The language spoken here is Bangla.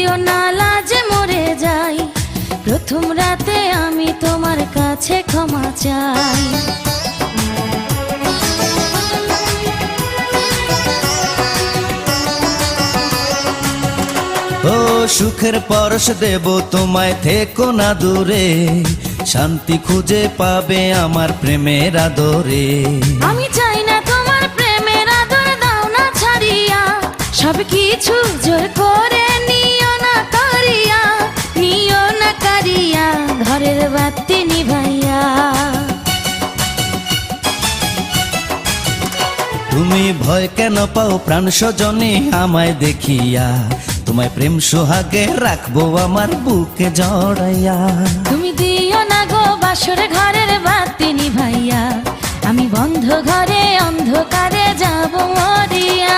দিও না লাজে মরে যাই, প্রথম রাতে আমি তোমার কাছে ক্ষমা চাই। ও সুখের পরশ দেব তোমায়, থেকো না দূরে, শান্তি খুঁজে পাবে আমার প্রেমের আদরে। আমি চাই না তোমার প্রেমের আদর, দাও না ছাড়িয়া, সব কিছু জোর করে নিও না কারিয়া, নিও না কারিয়া, ঘরের বাতি নিভাইয়া। তুমি ভয় কেন পাও প্রাণ স্বজনে আমায় দেখিয়া, তোমায় প্রেম সোহাগে রাখবো আমার বুকে জড়াইয়া। তুমি দিও না গো বাসর ঘরের বাতি নিভাইয়া, আমি বন্ধ ঘরে অন্ধকারে যাব মরিয়া।